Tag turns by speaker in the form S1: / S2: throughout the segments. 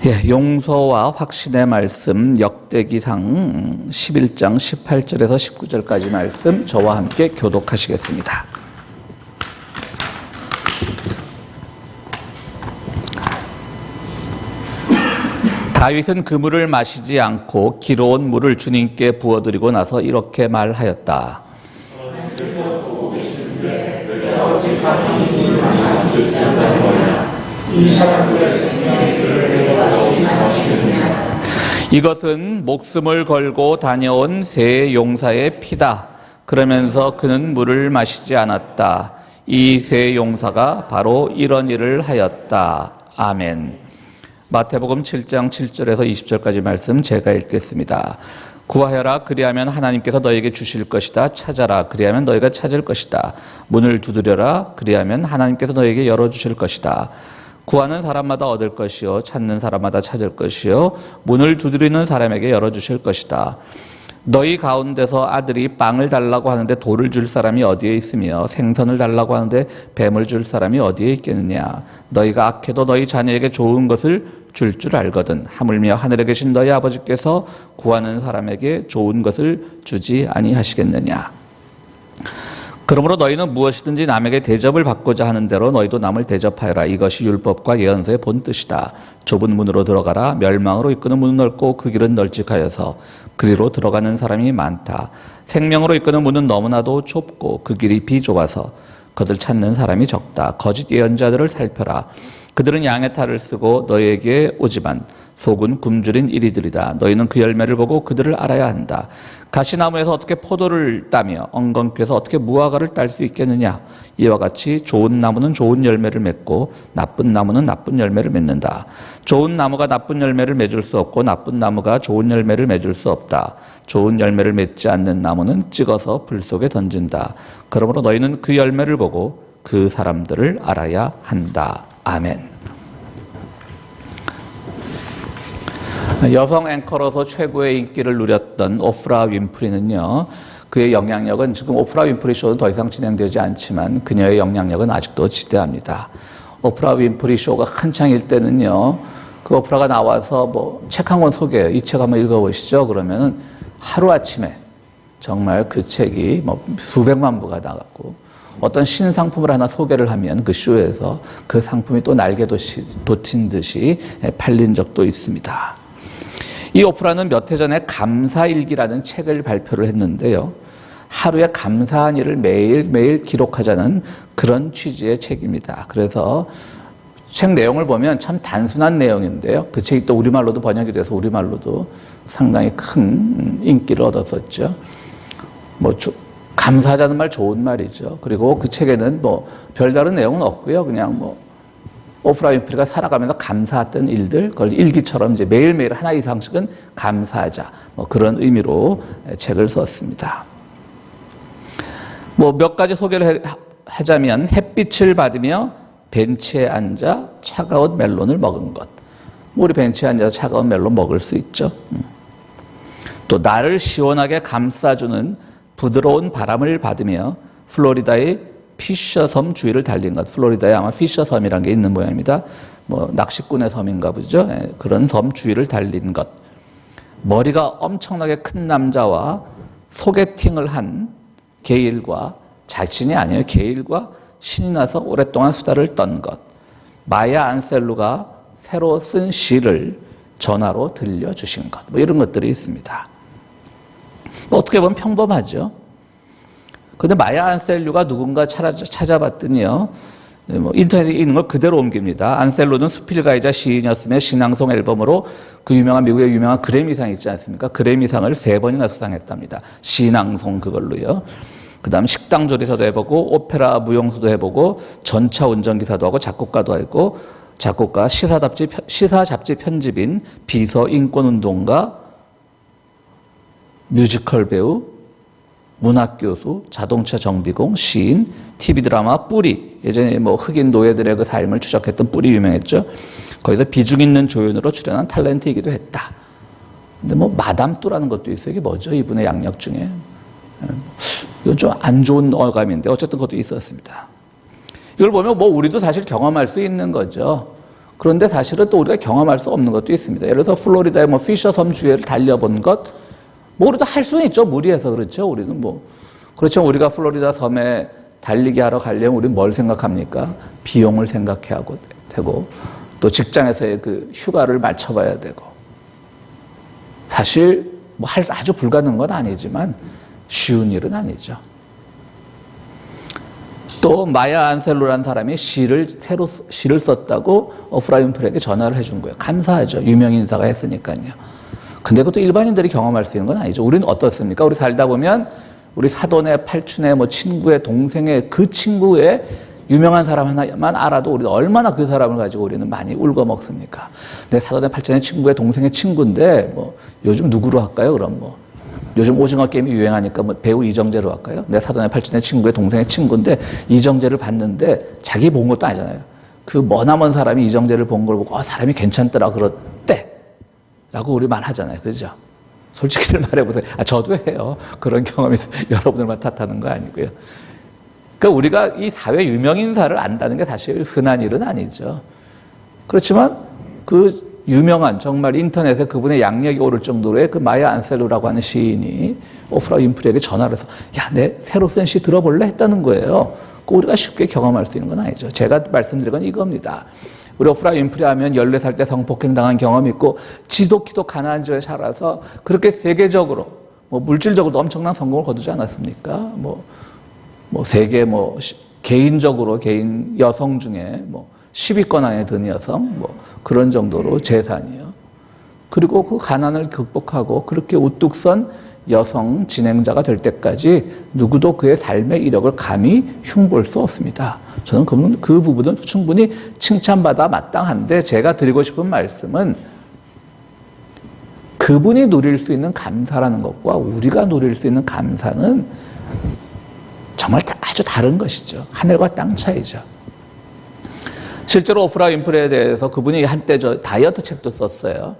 S1: 용서와 확신의 말씀 역대기상 11장 18절에서 19절까지 말씀 저와 함께 교독하시겠습니다. 다윗은 그 물을 마시지 않고 기로운 물을 주님께 부어드리고 나서 이렇게 말하였다. 이것은 목숨을 걸고 다녀온 세 용사의 피다. 그러면서 그는 물을 마시지 않았다. 이 세 용사가 바로 이런 일을 하였다. 아멘. 마태복음 7장 7절에서 20절까지 말씀 제가 읽겠습니다. 구하여라 그리하면 하나님께서 너에게 주실 것이다. 찾아라 그리하면 너희가 찾을 것이다. 문을 두드려라 그리하면 하나님께서 너에게 열어주실 것이다. 구하는 사람마다 얻을 것이요 찾는 사람마다 찾을 것이요 문을 두드리는 사람에게 열어주실 것이다. 너희 가운데서 아들이 빵을 달라고 하는데 돌을 줄 사람이 어디에 있으며 생선을 달라고 하는데 뱀을 줄 사람이 어디에 있겠느냐. 너희가 악해도 너희 자녀에게 좋은 것을 줄 줄 알거든. 하물며 하늘에 계신 너희 아버지께서 구하는 사람에게 좋은 것을 주지 아니하시겠느냐. 그러므로 너희는 무엇이든지 남에게 대접을 받고자 하는 대로 너희도 남을 대접하여라. 이것이 율법과 예언서의 본 뜻이다. 좁은 문으로 들어가라. 멸망으로 이끄는 문은 넓고 그 길은 널찍하여서 그리로 들어가는 사람이 많다. 생명으로 이끄는 문은 너무나도 좁고 그 길이 비좁아서 그들 찾는 사람이 적다. 거짓 예언자들을 살펴라. 그들은 양의 탈을 쓰고 너희에게 오지만 속은 굶주린 이리들이다. 너희는 그 열매를 보고 그들을 알아야 한다. 가시나무에서 어떻게 포도를 따며 엉겅퀴에서 어떻게 무화과를 딸 수 있겠느냐. 이와 같이 좋은 나무는 좋은 열매를 맺고 나쁜 나무는 나쁜 열매를 맺는다. 좋은 나무가 나쁜 열매를 맺을 수 없고 나쁜 나무가 좋은 열매를 맺을 수 없다. 좋은 열매를 맺지 않는 나무는 찍어서 불 속에 던진다. 그러므로 너희는 그 열매를 보고 그 사람들을 알아야 한다. 아멘. 여성 앵커로서 최고의 인기를 누렸던 오프라 윈프리는요, 그의 영향력은 지금 오프라 윈프리 쇼는 더 이상 진행되지 않지만 그녀의 영향력은 아직도 지대합니다. 오프라 윈프리 쇼가 한창일 때는요, 그 오프라가 나와서 책 한 권 소개해요. 이 책 한번 읽어보시죠. 그러면은 하루아침에 정말 그 책이 수백만 부가 나갔고, 어떤 신상품을 하나 소개를 하면 그 쇼에서 그 상품이 또 날개 돋친 듯이 팔린 적도 있습니다. 이 오프라는 몇 해 전에 감사일기라는 책을 발표를 했는데요. 하루에 감사한 일을 매일매일 기록하자는 그런 취지의 책입니다. 그래서 책 내용을 보면 참 단순한 내용인데요. 그 책이 또 우리말로도 번역이 돼서 우리말로도 상당히 큰 인기를 얻었었죠. 감사하자는 말 좋은 말이죠. 그리고 그 책에는 별다른 내용은 없고요. 그냥 오프라 윈프리가 살아가면서 감사했던 일들, 그걸 일기처럼 이제 매일매일 하나 이상씩은 감사하자. 그런 의미로 책을 썼습니다. 몇 가지 소개를 하자면, 햇빛을 받으며 벤치에 앉아 차가운 멜론을 먹은 것. 우리 벤치에 앉아서 차가운 멜론 먹을 수 있죠. 또 나를 시원하게 감싸주는 부드러운 바람을 받으며 플로리다의 피셔 섬 주위를 달린 것. 플로리다에 아마 피셔 섬이라는 게 있는 모양입니다. 낚시꾼의 섬인가 보죠. 그런 섬 주위를 달린 것. 머리가 엄청나게 큰 남자와 소개팅을 한 게일과, 자신이 아니에요. 게일과 신이 나서 오랫동안 수다를 떤 것. 마야 안셀루가 새로 쓴 시를 전화로 들려주신 것. 이런 것들이 있습니다. 어떻게 보면 평범하죠. 그런데 마야 안셀루가 누군가 찾아봤더니요, 인터넷에 있는 걸 그대로 옮깁니다. 안셀루는 수필가이자 시인이었으며 신앙송 앨범으로 그 미국의 유명한 그래미상 있지 않습니까? 그래미상을 3번이나 수상했답니다. 신앙송 그걸로요. 그 다음 식당 조리사도 해보고 오페라 무용수도 해보고 전차 운전기사도 하고 작곡가도 하고 작곡가, 시사 잡지 편집인, 비서 인권운동가, 뮤지컬 배우, 문학교수, 자동차 정비공, 시인, TV 드라마 뿌리, 예전에 흑인 노예들의 그 삶을 추적했던 뿌리 유명했죠. 거기서 비중 있는 조연으로 출연한 탤런트이기도 했다. 근데 마담 뚜라는 것도 있어요. 이게 뭐죠? 이분의 양력 중에. 이건 좀 안 좋은 어감인데 어쨌든 그것도 있었습니다. 이걸 보면 우리도 사실 경험할 수 있는 거죠. 그런데 사실은 또 우리가 경험할 수 없는 것도 있습니다. 예를 들어서 플로리다의 뭐 피셔 섬 주위를 달려본 것, 뭐 우리도 할 수는 있죠. 무리해서 그렇죠. 우리는 뭐 그렇죠. 우리가 플로리다 섬에 달리기 하러 가려면 우리는 뭘 생각합니까? 비용을 생각해야 되고 또 직장에서의 그 휴가를 맞춰봐야 되고 사실 뭐 아주 불가능한 건 아니지만 쉬운 일은 아니죠. 또 마야 안셀로라는 사람이 시를 썼다고 오프라 윈프리에게 전화를 해준 거예요. 감사하죠. 유명 인사가 했으니까요. 근데 그것도 일반인들이 경험할 수 있는 건 아니죠. 우리는 어떻습니까? 우리 살다 보면 우리 사돈의 팔촌의 뭐 친구의 동생의 그 친구의 유명한 사람 하나만 알아도 우리는 얼마나 그 사람을 가지고 우리는 많이 울고 먹습니까? 내 사돈의 팔촌의 친구의 동생의 친구인데 뭐 요즘 누구로 할까요? 그럼 뭐 요즘 오징어 게임이 유행하니까 뭐 배우 이정재로 할까요? 내 사돈의 팔촌의 친구의 동생의 친구인데 이정재를 봤는데 자기 본 것도 아니잖아요. 그 머나먼 사람이 이정재를 본 걸 보고 사람이 괜찮더라 그랬대 라고 우리 말하잖아요. 그죠? 솔직히들 말해보세요. 저도 해요. 그런 경험이 여러분들만 탓하는 거 아니고요. 그러니까 우리가 이 사회 유명인사를 안다는 게 사실 흔한 일은 아니죠. 그렇지만 그 유명한 정말 인터넷에 그분의 양력이 오를 정도로의 그 마야 안셀로라고 하는 시인이 오프라 윈프리에게 전화를 해서 야, 내 새로 쓴 시 들어볼래? 했다는 거예요. 우리가 쉽게 경험할 수 있는 건 아니죠. 제가 말씀드린 건 이겁니다. 우리 오프라 윈프리 하면 14살 때 성폭행 당한 경험이 있고 지독히도 가난한 집에 살아서 그렇게 세계적으로 뭐 물질적으로도 엄청난 성공을 거두지 않았습니까? 뭐 세계 개인적으로 개인 여성 중에 10위권 안에 든 여성 그런 정도로 재산이요. 그리고 그 가난을 극복하고 그렇게 우뚝 선 여성 진행자가 될 때까지 누구도 그의 삶의 이력을 감히 흉볼 수 없습니다. 저는 그 부분은 충분히 칭찬받아 마땅한데 제가 드리고 싶은 말씀은 그분이 누릴 수 있는 감사라는 것과 우리가 누릴 수 있는 감사는 정말 아주 다른 것이죠. 하늘과 땅 차이죠. 실제로 오프라 윈프리에 대해서 그분이 한때 다이어트 책도 썼어요.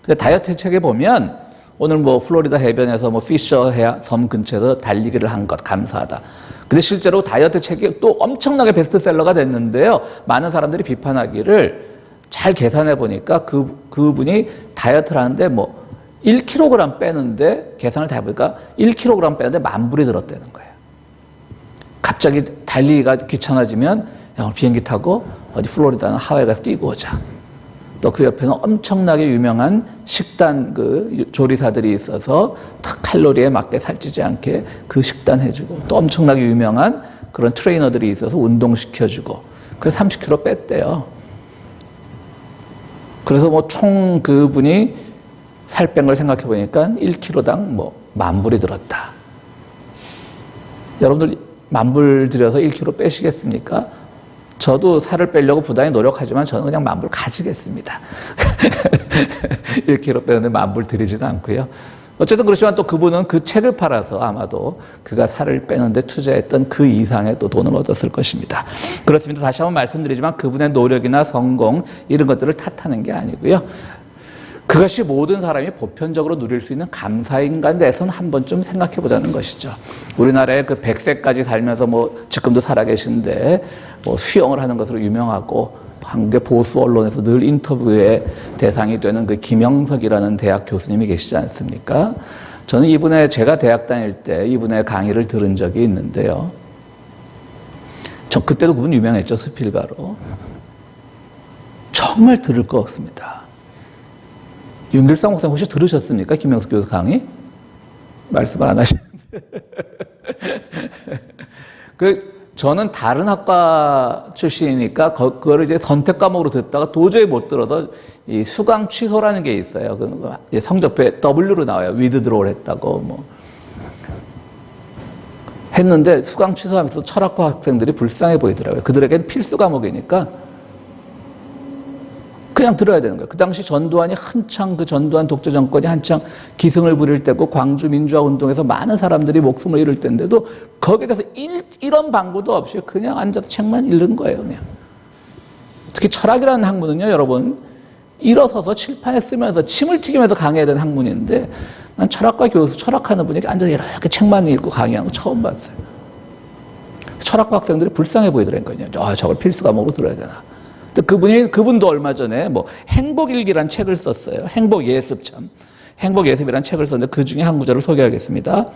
S1: 근데 다이어트 책에 보면 오늘 플로리다 해변에서 피셔 섬 근처에서 달리기를 한 것 감사하다. 근데 실제로 다이어트 책이 또 엄청나게 베스트셀러가 됐는데요. 많은 사람들이 비판하기를 잘 계산해 보니까 그분이 다이어트를 하는데 1kg 빼는데 계산을 다 해보니까 1kg 빼는데 10,000불이 들었다는 거예요. 갑자기 달리기가 귀찮아지면 비행기 타고 어디 플로리다나 하와이 가서 뛰고 오자. 또 그 옆에는 엄청나게 유명한 식단 조리사들이 있어서 칼로리에 맞게 살찌지 않게 그 식단 해주고 또 엄청나게 유명한 그런 트레이너들이 있어서 운동시켜주고 그래서 30kg 뺐대요. 그래서 총 그분이 살 뺀 걸 생각해 보니까 1kg당 10,000불이 들었다. 여러분들 10,000불 들여서 1kg 빼시겠습니까? 저도 살을 빼려고 부단히 노력하지만 저는 그냥 10,000불 가지겠습니다. 1kg 빼는데 10,000불 들이지는 않고요. 어쨌든 그렇지만 또 그분은 그 책을 팔아서 아마도 그가 살을 빼는데 투자했던 그 이상의 또 돈을 얻었을 것입니다. 그렇습니다. 다시 한번 말씀드리지만 그분의 노력이나 성공 이런 것들을 탓하는 게 아니고요. 그것이 모든 사람이 보편적으로 누릴 수 있는 감사인가에 대해서는 한 번쯤 생각해 보자는 것이죠. 우리나라에 100세까지 살면서 지금도 살아계신데 수영을 하는 것으로 유명하고 한국의 보수 언론에서 늘 인터뷰의 대상이 되는 그 김영석이라는 대학 교수님이 계시지 않습니까? 저는 제가 대학 다닐 때 이분의 강의를 들은 적이 있는데요. 그때도 그분 유명했죠. 수필가로. 정말 들을 거 없습니다. 윤길상 목사님 혹시 들으셨습니까? 김영석 교수 강의? 말씀을 안 하시는데. 저는 다른 학과 출신이니까 그거를 이제 선택 과목으로 듣다가 도저히 못 들어서 이 수강 취소라는 게 있어요. 성적표에 W로 나와요. 위드드로우를 했다고 했는데 수강 취소하면서 철학과 학생들이 불쌍해 보이더라고요. 그들에겐 필수 과목이니까 그냥 들어야 되는 거예요. 그 당시 전두환이 한창 전두환 독재 정권이 한창 기승을 부릴 때고 광주 민주화 운동에서 많은 사람들이 목숨을 잃을 때인데도 거기에 대해서 이런 방구도 없이 그냥 앉아서 책만 읽는 거예요. 그냥. 특히 철학이라는 학문은요, 여러분 일어서서 칠판에 쓰면서 침을 튀기면서 강의해야 되는 학문인데 난 철학과 교수, 철학하는 분이 앉아서 이렇게 책만 읽고 강의하는 거 처음 봤어요. 철학과 학생들이 불쌍해 보이더라고요. 저걸 필수 과목으로 들어야 되나. 그분도 얼마 전에 뭐 행복일기란 책을 썼어요. 행복예습이란 책을 썼는데 그 중에 한 구절을 소개하겠습니다.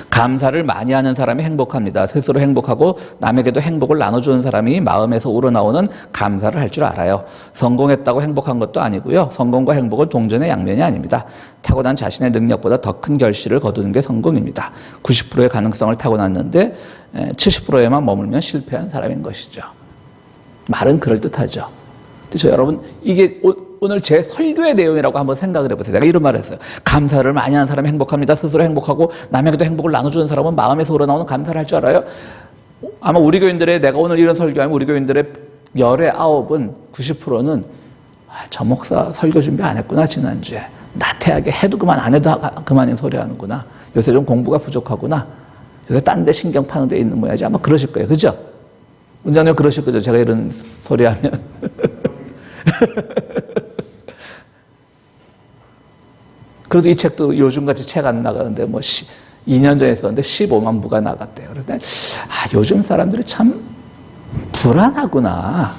S1: 감사를 많이 하는 사람이 행복합니다. 스스로 행복하고 남에게도 행복을 나눠주는 사람이 마음에서 우러나오는 감사를 할 줄 알아요. 성공했다고 행복한 것도 아니고요. 성공과 행복은 동전의 양면이 아닙니다. 타고난 자신의 능력보다 더 큰 결실을 거두는 게 성공입니다. 90%의 가능성을 타고났는데 70%에만 머물면 실패한 사람인 것이죠. 말은 그럴듯하죠. 그래서 여러분, 이게 오늘 제 설교의 내용이라고 한번 생각을 해보세요. 내가 이런 말을 했어요. 감사를 많이 하는 사람이 행복합니다. 스스로 행복하고 남에게도 행복을 나눠주는 사람은 마음에서 우러나오는 감사를 할 줄 알아요. 아마 우리 교인들의, 내가 오늘 이런 설교하면 우리 교인들의 10의 9은 90%는 저 목사 설교 준비 안 했구나 지난주에. 나태하게 해도 그만 안 해도 그만인 소리 하는구나. 요새 좀 공부가 부족하구나. 요새 딴 데 신경 파는 데 있는 모양이지. 아마 그러실 거예요. 그죠? 원장님 그러실 거죠? 제가 이런 소리 하면. 그래도 이 책도 요즘같이 책 안 나가는데 뭐 2년 전에 썼는데 15만 부가 나갔대요. 그래서 요즘 사람들이 참 불안하구나.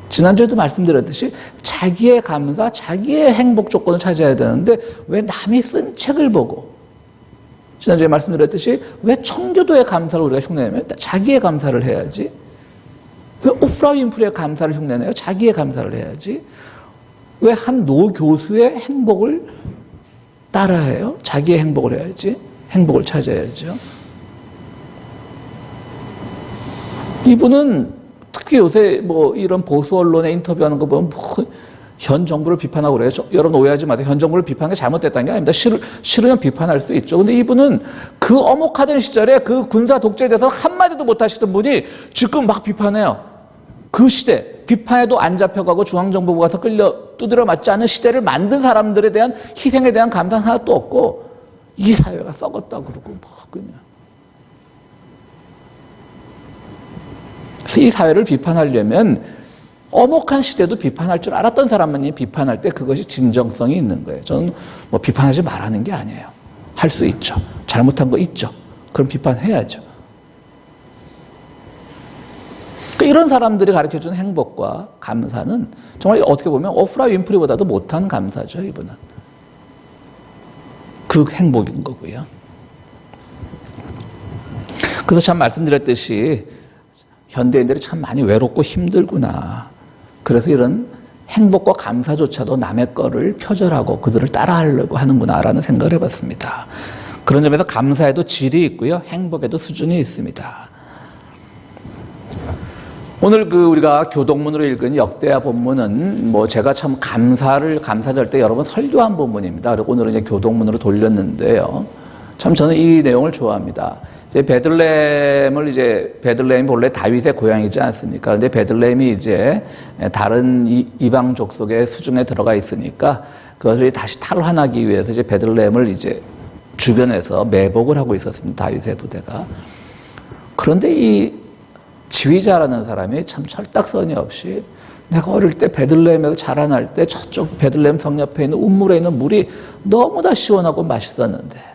S1: 지난주에도 말씀드렸듯이 자기의 감사, 자기의 행복 조건을 찾아야 되는데 왜 남이 쓴 책을 보고, 지난주에 말씀드렸듯이 왜 청교도의 감사를 우리가 흉내내면 자기의 감사를 해야지. 왜 오프라 윈프리의 감사를 흉내내요? 자기의 감사를 해야지. 왜 한 노 교수의 행복을 따라해요? 자기의 행복을 해야지. 행복을 찾아야죠. 이분은 특히 요새 뭐 이런 보수 언론에 인터뷰하는 거 보면 현 정부를 비판하고 그래요. 여러분 오해하지 마세요. 현 정부를 비판하는 게 잘못됐다는 게 아닙니다. 싫으면 비판할 수 있죠. 근데 이분은 그 엄혹하던 시절에 그 군사 독재에 대해서 한마디도 못 하시던 분이 지금 막 비판해요. 그 시대, 비판에도 안 잡혀가고 중앙정부가 가서 두드려 맞지 않는 시대를 만든 사람들에 대한 희생에 대한 감사는 하나도 없고, 이 사회가 썩었다 그러고 그냥. 그래서 이 사회를 비판하려면 엄혹한 시대도 비판할 줄 알았던 사람만이 비판할 때 그것이 진정성이 있는 거예요. 저는 뭐 비판하지 말라는 게 아니에요. 할 수 있죠. 잘못한 거 있죠. 그럼 비판해야죠. 이런 사람들이 가르쳐준 행복과 감사는 정말 어떻게 보면 오프라 윈프리보다도 못한 감사죠, 이분은. 그 행복인 거고요. 그래서 참 말씀드렸듯이 현대인들이 참 많이 외롭고 힘들구나. 그래서 이런 행복과 감사조차도 남의 거를 표절하고 그들을 따라하려고 하는구나라는 생각을 해봤습니다. 그런 점에서 감사에도 질이 있고요. 행복에도 수준이 있습니다. 오늘 우리가 교동문으로 읽은 역대하 본문은 뭐 제가 참 감사절 때 여러 번 설교한 본문입니다. 그리고 오늘은 이제 교동문으로 돌렸는데요. 참 저는 이 내용을 좋아합니다. 베들레헴이 본래 다윗의 고향이지 않습니까? 근데 베들레헴이 이제 다른 이방 족속의 수중에 들어가 있으니까 그것을 다시 탈환하기 위해서 이제 베들레헴을 이제 주변에서 매복을 하고 있었습니다. 다윗의 부대가. 그런데 이 지휘자라는 사람이 참 철딱서니 없이, 내가 어릴 때 베들레헴에서 자라날 때 저쪽 베들레헴 성 옆에 있는 운물에 있는 물이 너무나 시원하고 맛있었는데,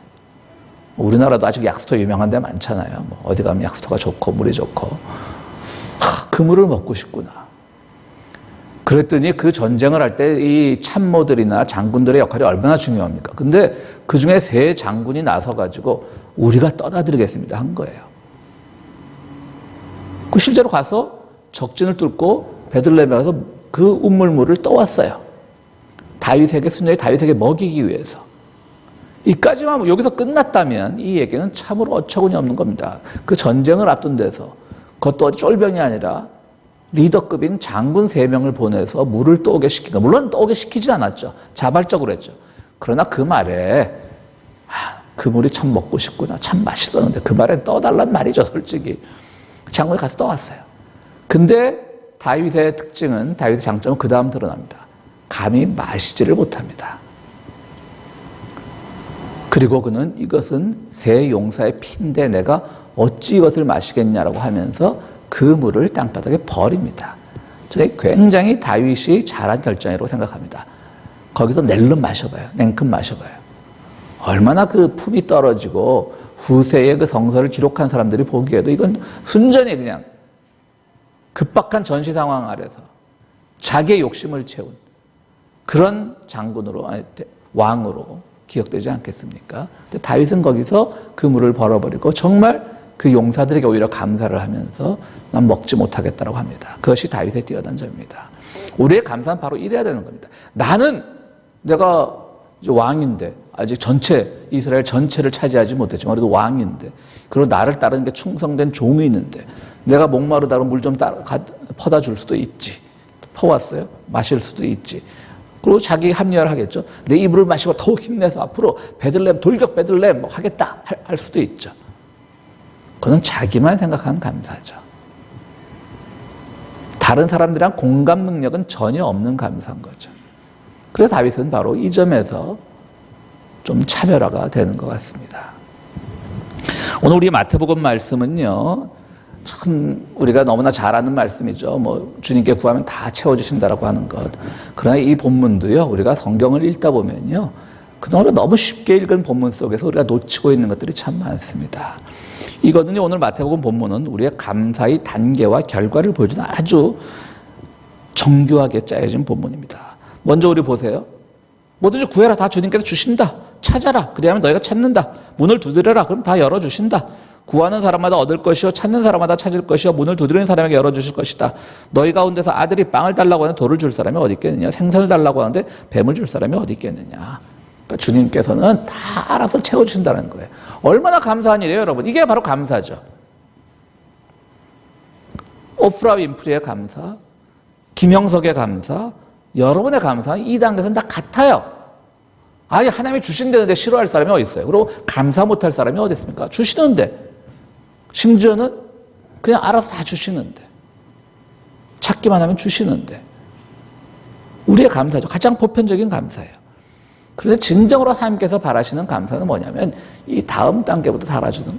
S1: 우리나라도 아직 약수터 유명한 데 많잖아요. 뭐 어디 가면 약수터가 좋고 물이 좋고, 그 물을 먹고 싶구나. 그랬더니 그 전쟁을 할 때 이 참모들이나 장군들의 역할이 얼마나 중요합니까? 근데 그 중에 3 장군이 나서가지고 우리가 떠다드리겠습니다 한 거예요. 그 실제로 가서 적진을 뚫고 베들레헴에 가서 그 운물물을 떠왔어요. 순전히 다윗에게 먹이기 위해서. 이까지만 여기서 끝났다면 이 얘기는 참으로 어처구니 없는 겁니다. 그 전쟁을 앞둔 데서, 그것도 쫄병이 아니라 리더급인 장군 3명을 보내서 물을 떠오게 시킨 거. 물론 떠오게 시키진 않았죠. 자발적으로 했죠. 그러나 그 말에 그 물이 참 먹고 싶구나, 참 맛있었는데, 그 말에 떠달란 말이죠, 솔직히. 장군이 가서 떠왔어요. 근데 다윗의 장점은 그 다음 드러납니다. 감히 마시지를 못합니다. 그리고 그는 이것은 새 용사의 피인데 내가 어찌 이것을 마시겠냐라고 하면서 그 물을 땅바닥에 버립니다. 저게 굉장히 다윗이 잘한 결정이라고 생각합니다. 거기서 낼름 마셔봐요. 냉큼 마셔봐요. 얼마나 그 품이 떨어지고 후세의 그 성서를 기록한 사람들이 보기에도 이건 순전히 그냥 급박한 전시 상황 아래서 자기의 욕심을 채운 그런 장군으로, 아니, 왕으로 기억되지 않겠습니까? 근데 다윗은 거기서 그 물을 벌어버리고 정말 그 용사들에게 오히려 감사를 하면서 난 먹지 못하겠다고 합니다. 그것이 다윗의 뛰어난 점입니다. 우리의 감사는 바로 이래야 되는 겁니다. 나는 내가 이제 왕인데 아직 이스라엘 전체를 차지하지 못했지만 그래도 왕인데, 그리고 나를 따르는 게 충성된 종이 있는데 내가 목마르다고 물 좀 퍼다 줄 수도 있지. 퍼왔어요? 마실 수도 있지. 그리고 자기 합리화를 하겠죠. 내 이 물을 마시고 더욱 힘내서 앞으로 베들레헴, 돌격 베들레헴 뭐 하겠다 할 수도 있죠. 그건 자기만 생각하는 감사죠. 다른 사람들이랑 공감 능력은 전혀 없는 감사인 거죠. 그래서 다윗은 바로 이 점에서 좀 차별화가 되는 것 같습니다. 오늘 우리 마태복음 말씀은요, 참 우리가 너무나 잘 아는 말씀이죠. 뭐 주님께 구하면 다 채워주신다라고 하는 것. 그러나 이 본문도요, 우리가 성경을 읽다 보면요, 그동안 너무 쉽게 읽은 본문 속에서 우리가 놓치고 있는 것들이 참 많습니다. 이거는요, 오늘 마태복음 본문은 우리의 감사의 단계와 결과를 보여주는 아주 정교하게 짜여진 본문입니다. 먼저 우리 보세요. 뭐든지 구해라, 다 주님께서 주신다. 찾아라, 그리하면 너희가 찾는다. 문을 두드려라, 그럼 다 열어주신다. 구하는 사람마다 얻을 것이요, 찾는 사람마다 찾을 것이요, 문을 두드리는 사람에게 열어주실 것이다. 너희 가운데서 아들이 빵을 달라고 하는데 돌을 줄 사람이 어디 있겠느냐, 생선을 달라고 하는데 뱀을 줄 사람이 어디 있겠느냐. 그러니까 주님께서는 다 알아서 채워주신다는 거예요. 얼마나 감사한 일이에요, 여러분. 이게 바로 감사죠. 오프라 윈프리의 감사, 김영석의 감사, 여러분의 감사는 이 단계에서는 다 같아요. 아니, 하나님이 주신다는데 싫어할 사람이 어디 있어요? 그리고 감사 못할 사람이 어디 있습니까? 주시는데, 심지어는 그냥 알아서 다 주시는데, 찾기만 하면 주시는데, 우리의 감사죠. 가장 보편적인 감사예요. 그런데 진정으로 하나님께서 바라시는 감사는 뭐냐면 이 다음 단계부터 달라지는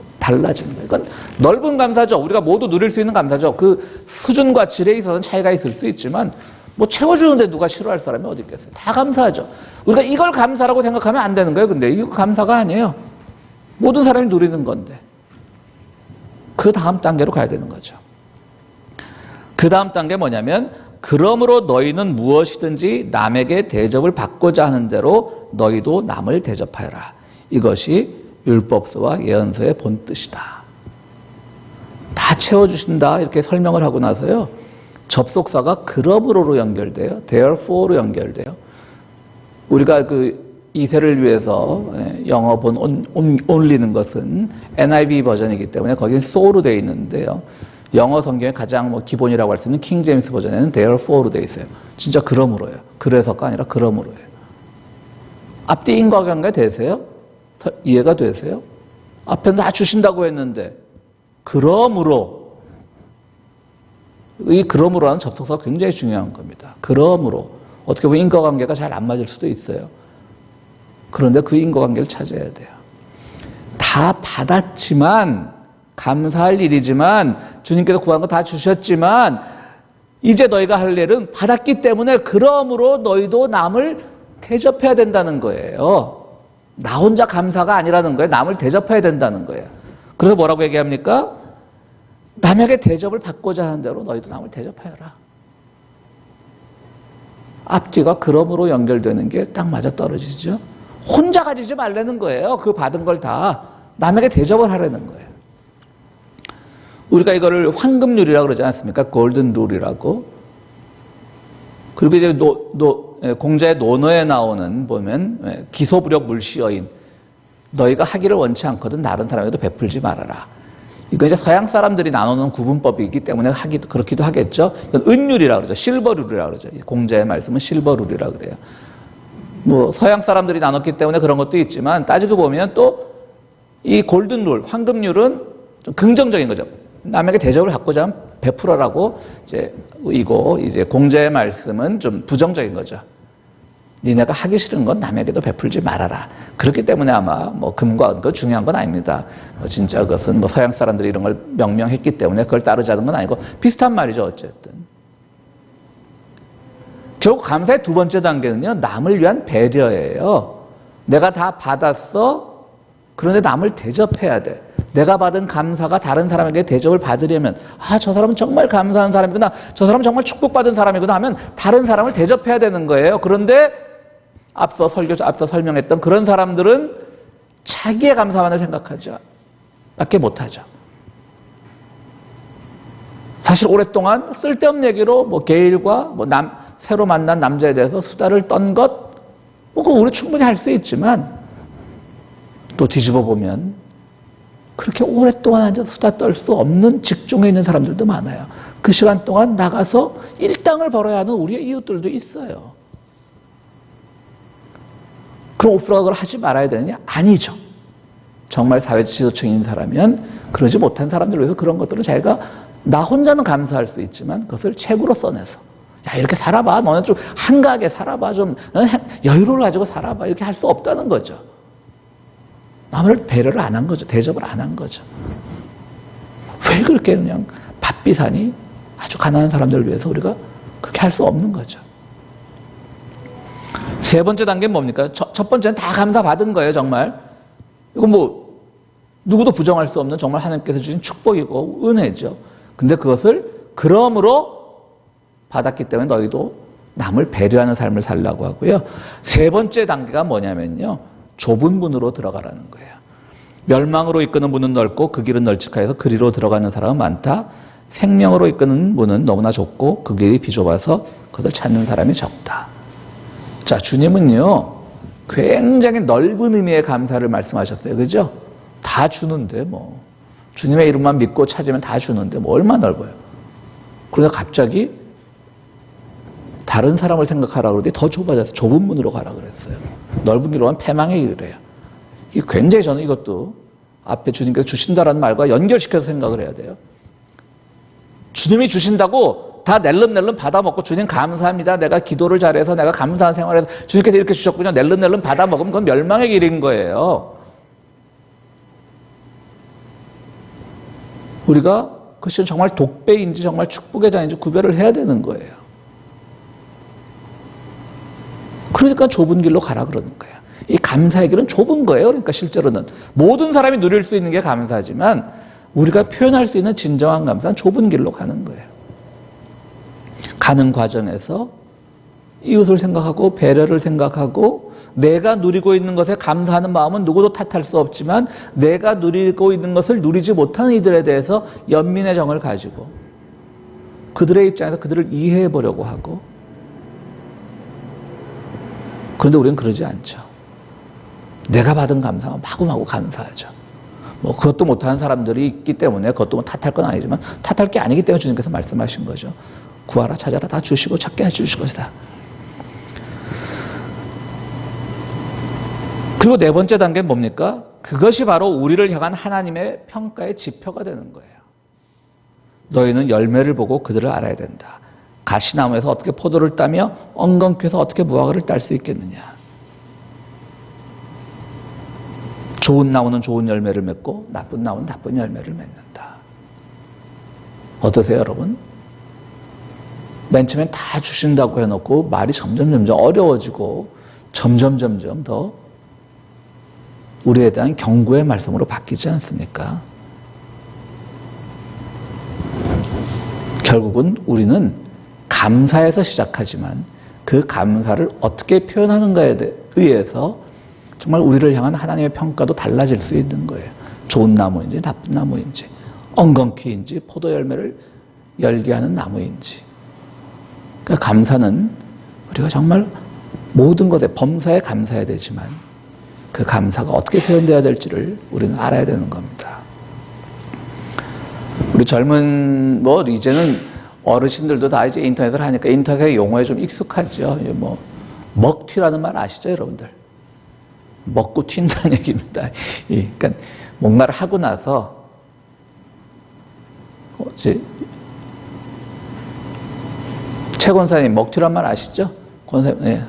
S1: 거예요. 이건 넓은 감사죠. 우리가 모두 누릴 수 있는 감사죠. 그 수준과 질에 있어서는 차이가 있을 수도 있지만 뭐 채워주는데 누가 싫어할 사람이 어디 있겠어요. 다 감사하죠. 우리가 이걸 감사라고 생각하면 안 되는 거예요. 근데 이거 감사가 아니에요. 모든 사람이 누리는 건데. 그 다음 단계로 가야 되는 거죠. 그 다음 단계 뭐냐면, 그러므로 너희는 무엇이든지 남에게 대접을 받고자 하는 대로 너희도 남을 대접하여라. 이것이 율법서와 예언서의 본뜻이다. 다 채워주신다 이렇게 설명을 하고 나서요, 접속사가 그러므로로 연결돼요. Therefore로 연결돼요. 우리가 그 이세를 위해서 영어 본 올리는 것은 NIV 버전이기 때문에 거기는 so로 되어 있는데요, 영어 성경의 가장 뭐 기본이라고 할 수 있는 킹 제임스 버전에는 therefore로 되어 있어요. 진짜 그러므로예요. 그래서가 아니라 그러므로예요. 앞뒤 인과관계 되세요? 이해가 되세요? 앞에는 다 주신다고 했는데 그러므로, 이 그러므로라는 접속사가 굉장히 중요한 겁니다. 그러므로. 어떻게 보면 인과관계가 잘 안 맞을 수도 있어요. 그런데 그 인과관계를 찾아야 돼요. 다 받았지만, 감사할 일이지만, 주님께서 구한 거 다 주셨지만 이제 너희가 할 일은 받았기 때문에 그러므로 너희도 남을 대접해야 된다는 거예요. 나 혼자 감사가 아니라는 거예요. 남을 대접해야 된다는 거예요. 그래서 뭐라고 얘기합니까? 남에게 대접을 받고자 하는 대로 너희도 남을 대접하여라. 앞뒤가 그러므로 연결되는 게 딱 맞아 떨어지죠. 혼자 가지지 말라는 거예요. 그 받은 걸 다 남에게 대접을 하라는 거예요. 우리가 이거를 황금률이라고 그러지 않습니까? 골든 룰이라고. 그리고 이제 공자의 논어에 나오는 보면 기소부력 물시여인, 너희가 하기를 원치 않거든 다른 사람에게도 베풀지 말아라. 이거 이제 서양 사람들이 나누는 구분법이기 때문에 그렇기도 하겠죠. 이건 은율이라고 그러죠. 실버룰이라고 그러죠. 공자의 말씀은 실버룰이라고 그래요. 뭐 서양 사람들이 나눴기 때문에 그런 것도 있지만 따지고 보면 또 이 골든룰, 황금률은 좀 긍정적인 거죠. 남에게 대접을 받고자 하면 베풀어라고 이제 공자의 말씀은 좀 부정적인 거죠. 니네가 하기 싫은 건 남에게도 베풀지 말아라. 그렇기 때문에 아마 뭐 금과 은거 중요한 건 아닙니다. 진짜 그것은 뭐 서양 사람들이 이런 걸 명명했기 때문에 그걸 따르자는 건 아니고 비슷한 말이죠. 어쨌든 결국 감사의 두 번째 단계는요, 남을 위한 배려예요. 내가 다 받았어. 그런데 남을 대접해야 돼. 내가 받은 감사가 다른 사람에게 대접을 받으려면 저 사람은 정말 감사한 사람이구나, 저 사람은 정말 축복받은 사람이구나 하면 다른 사람을 대접해야 되는 거예요. 그런데 앞서 설명했던 그런 사람들은 자기의 감사만을 생각하죠. 밖에 못하죠. 사실 오랫동안 쓸데없는 얘기로 게일과 새로 만난 남자에 대해서 수다를 떤 것, 그거 우리 충분히 할 수 있지만 또 뒤집어 보면 그렇게 오랫동안 앉아서 수다 떨 수 없는 직종에 있는 사람들도 많아요. 그 시간 동안 나가서 일당을 벌어야 하는 우리의 이웃들도 있어요. 그럼 오프라가 그걸 하지 말아야 되느냐? 아니죠. 정말 사회 지도층인 사람이면 그러지 못한 사람들을 위해서 그런 것들을 자기가 나 혼자는 감사할 수 있지만 그것을 책으로 써내서 이렇게 살아봐. 너는 좀 한가하게 살아봐. 좀 여유를 가지고 살아봐. 이렇게 할 수 없다는 거죠. 남을 배려를 안 한 거죠. 대접을 안 한 거죠. 왜 그렇게 그냥 바삐 사니? 아주 가난한 사람들을 위해서 우리가 그렇게 할 수 없는 거죠. 세 번째 단계는 뭡니까? 첫 번째는 다 감사받은 거예요, 정말. 이건 누구도 부정할 수 없는 정말 하나님께서 주신 축복이고 은혜죠. 근데 그것을 그러므로 받았기 때문에 너희도 남을 배려하는 삶을 살라고 하고요. 세 번째 단계가 뭐냐면요. 좁은 문으로 들어가라는 거예요. 멸망으로 이끄는 문은 넓고 그 길은 널찍하여서 그리로 들어가는 사람은 많다. 생명으로 이끄는 문은 너무나 좁고 그 길이 비좁아서 그것을 찾는 사람이 적다. 자, 주님은요. 굉장히 넓은 의미의 감사를 말씀하셨어요. 그죠? 다 주는데 주님의 이름만 믿고 찾으면 다 주는데 얼마나 넓어요. 그러다 갑자기 다른 사람을 생각하라 그러더니 더 좁아져서 좁은 문으로 가라 그랬어요. 넓은 길로 가면 패망의 길이래요. 이게 굉장히 저는 이것도 앞에 주님께서 주신다라는 말과 연결시켜서 생각을 해야 돼요. 주님이 주신다고 다 낼름낼름 받아먹고 주님 감사합니다. 내가 기도를 잘해서 내가 감사한 생활을 해서 주님께서 이렇게 주셨군요. 낼름낼름 받아먹으면 그건 멸망의 길인 거예요. 우리가 그것이 정말 독배인지 정말 축복의 장인지 구별을 해야 되는 거예요. 그러니까 좁은 길로 가라 그러는 거예요. 이 감사의 길은 좁은 거예요. 그러니까 실제로는 모든 사람이 누릴 수 있는 게 감사하지만 우리가 표현할 수 있는 진정한 감사는 좁은 길로 가는 거예요. 가는 과정에서 이웃을 생각하고 배려를 생각하고 내가 누리고 있는 것에 감사하는 마음은 누구도 탓할 수 없지만 내가 누리고 있는 것을 누리지 못하는 이들에 대해서 연민의 정을 가지고 그들의 입장에서 그들을 이해해 보려고 하고, 그런데 우리는 그러지 않죠. 내가 받은 감사만 마구마구 감사하죠. 그것도 못하는 사람들이 있기 때문에 그것도 탓할 건 아니지만 탓할 게 아니기 때문에 주님께서 말씀하신 거죠. 구하라 찾아라 다 주시고 찾게 해주실 것이다. 그리고 네 번째 단계는 뭡니까? 그것이 바로 우리를 향한 하나님의 평가의 지표가 되는 거예요. 너희는 열매를 보고 그들을 알아야 된다. 가시나무에서 어떻게 포도를 따며 엉겅퀴에서 어떻게 무화과를 딸 수 있겠느냐. 좋은 나무는 좋은 열매를 맺고 나쁜 나무는 나쁜 열매를 맺는다. 어떠세요, 여러분? 맨 처음엔 다 주신다고 해놓고 말이 점점 어려워지고 점점 더 우리에 대한 경고의 말씀으로 바뀌지 않습니까? 결국은 우리는 감사에서 시작하지만 그 감사를 어떻게 표현하는가에 의해서 정말 우리를 향한 하나님의 평가도 달라질 수 있는 거예요. 좋은 나무인지 나쁜 나무인지, 엉겅퀴인지 포도 열매를 열게 하는 나무인지. 그러니까 감사는 우리가 정말 모든 것에 범사에 감사해야 되지만 그 감사가 어떻게 표현되어야 될지를 우리는 알아야 되는 겁니다. 우리 젊은 이제는 어르신들도 다 이제 인터넷을 하니까 인터넷의 용어에 좀 익숙하죠. 먹튀라는 말 아시죠, 여러분들? 먹고 튄다는 얘기입니다. 그러니까 뭔가를 하고 나서 최 권사님 먹튀란 말 아시죠? 권사님, 예.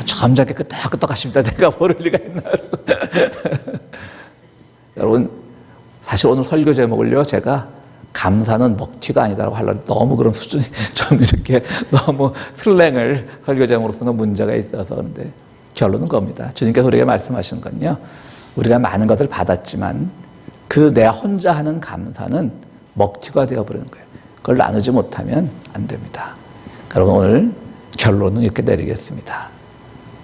S1: 점잖게 끄떡끄떡 하십니다. 내가 모를 리가 있나. 여러분, 사실 오늘 설교 제목을요, 제가 감사는 먹튀가 아니다라고 하려고 너무 그런 수준이 좀 이렇게 너무 슬랭을 설교 제목으로 쓰는 문제가 있어서 그런데 결론은 겁니다. 주님께서 우리에게 말씀하시는 건요, 우리가 많은 것을 받았지만 그 그 내 혼자 하는 감사는 먹튀가 되어버리는 거예요. 그걸 나누지 못하면 안 됩니다. 여러분, 오늘 결론은 이렇게 내리겠습니다.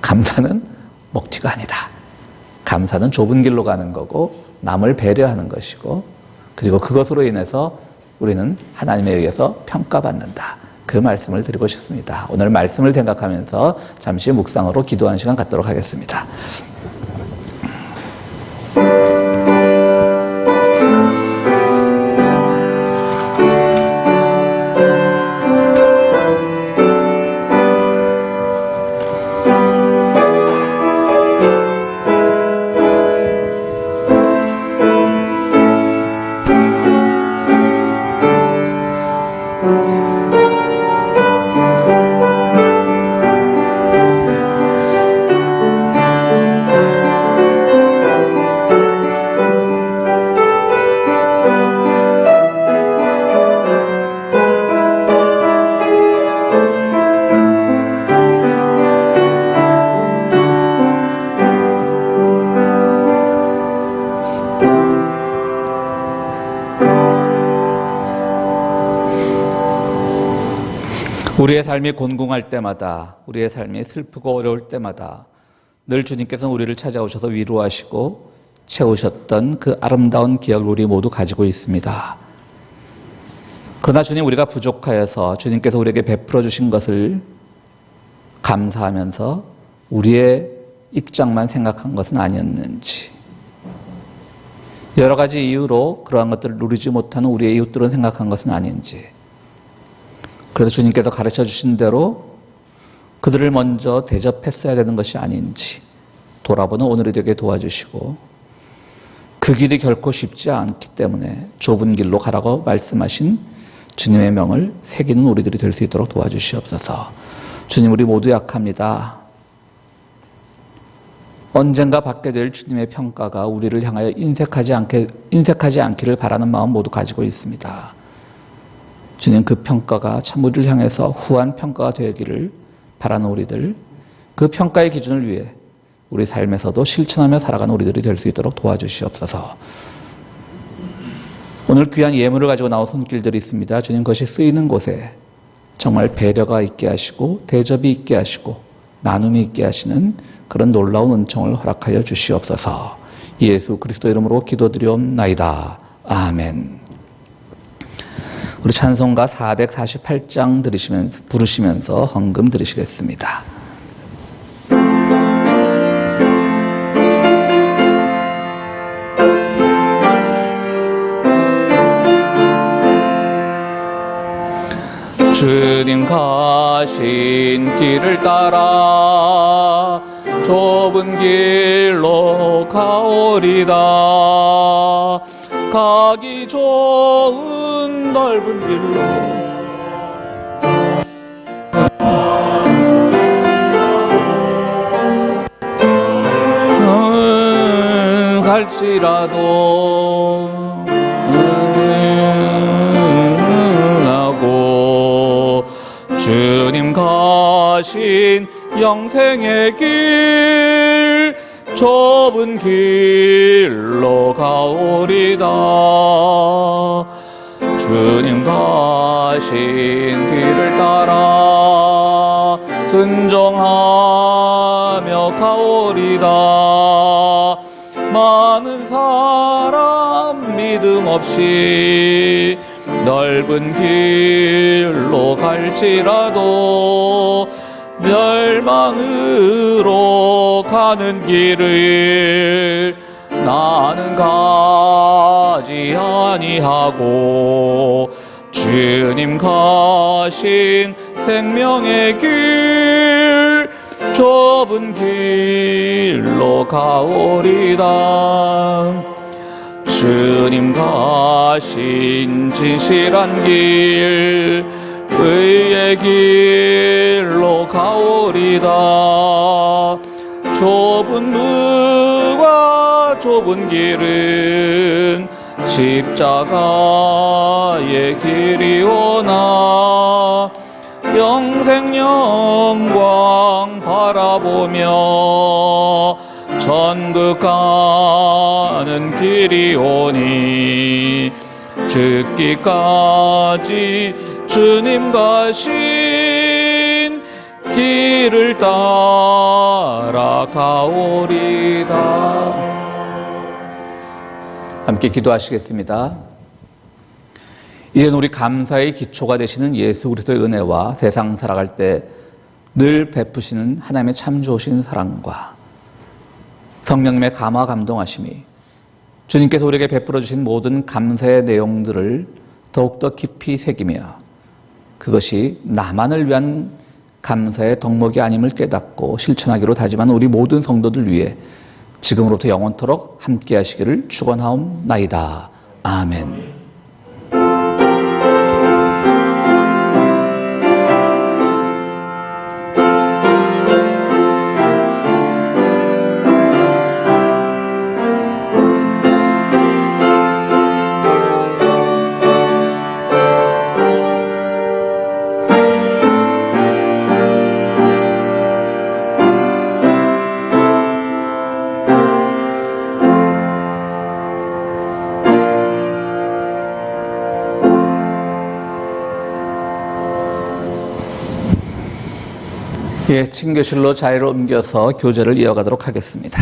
S1: 감사는 먹튀가 아니다. 감사는 좁은 길로 가는 거고 남을 배려하는 것이고, 그리고 그것으로 인해서 우리는 하나님에 의해서 평가받는다. 그 말씀을 드리고 싶습니다. 오늘 말씀을 생각하면서 잠시 묵상으로 기도하는 시간 갖도록 하겠습니다. 우리의 삶이 곤궁할 때마다, 우리의 삶이 슬프고 어려울 때마다 늘 주님께서는 우리를 찾아오셔서 위로하시고 채우셨던 그 아름다운 기억을 우리 모두 가지고 있습니다. 그러나 주님, 우리가 부족하여서 주님께서 우리에게 베풀어 주신 것을 감사하면서 우리의 입장만 생각한 것은 아니었는지, 여러 가지 이유로 그러한 것들을 누리지 못하는 우리의 이웃들은 생각한 것은 아닌지, 그래서 주님께서 가르쳐 주신 대로 그들을 먼저 대접했어야 되는 것이 아닌지 돌아보는 오늘이 되게 도와주시고, 그 길이 결코 쉽지 않기 때문에 좁은 길로 가라고 말씀하신 주님의 명을 새기는 우리들이 될 수 있도록 도와주시옵소서. 주님, 우리 모두 약합니다. 언젠가 받게 될 주님의 평가가 우리를 향하여 인색하지 않기를 바라는 마음 모두 가지고 있습니다. 주님, 그 평가가 참 우리를 향해서 후한 평가가 되기를 바라는 우리들, 그 평가의 기준을 위해 우리 삶에서도 실천하며 살아가는 우리들이 될 수 있도록 도와주시옵소서. 오늘 귀한 예물을 가지고 나온 손길들이 있습니다. 주님, 그것이 쓰이는 곳에 정말 배려가 있게 하시고 대접이 있게 하시고 나눔이 있게 하시는 그런 놀라운 은총을 허락하여 주시옵소서. 예수 그리스도 이름으로 기도드리옵나이다. 아멘. 우리 찬송가 448장 부르시면서 헌금 드리시겠습니다. 주님 가신 길을 따라 좁은 길로 가오리다. 가기 좋은 넓은 길로 갈지라도 하고 주님 가신 영생의 길 좁은 길로 가오리다. 주님 가신 길을 따라 순종하며 가오리다. 많은 사람 믿음 없이 넓은 길로 갈지라도 멸망으로 가는 길을 나는 가지 아니하고 주님 가신 생명의 길 좁은 길로 가오리다. 주님 가신 진실한 길 의의 길로 가오리다. 좁은 무가 좁은 길은 십자가의 길이오나 영생 영광 바라보며 천국 가는 길이오니 죽기까지 주님 가신 길을 따라가오리다. 함께 기도하시겠습니다. 이제는 우리 감사의 기초가 되시는 예수 그리스도의 은혜와 세상 살아갈 때 늘 베푸시는 하나님의 참 좋으신 사랑과 성령님의 감화 감동하심이 주님께서 우리에게 베풀어 주신 모든 감사의 내용들을 더욱더 깊이 새기며 그것이 나만을 위한 감사의 덕목이 아님을 깨닫고 실천하기로 다짐한 우리 모든 성도들 위해 지금으로부터 영원토록 함께 하시기를 축원하옵나이다. 아멘. 예, 친교실로 자리를 옮겨서 교제를 이어가도록 하겠습니다.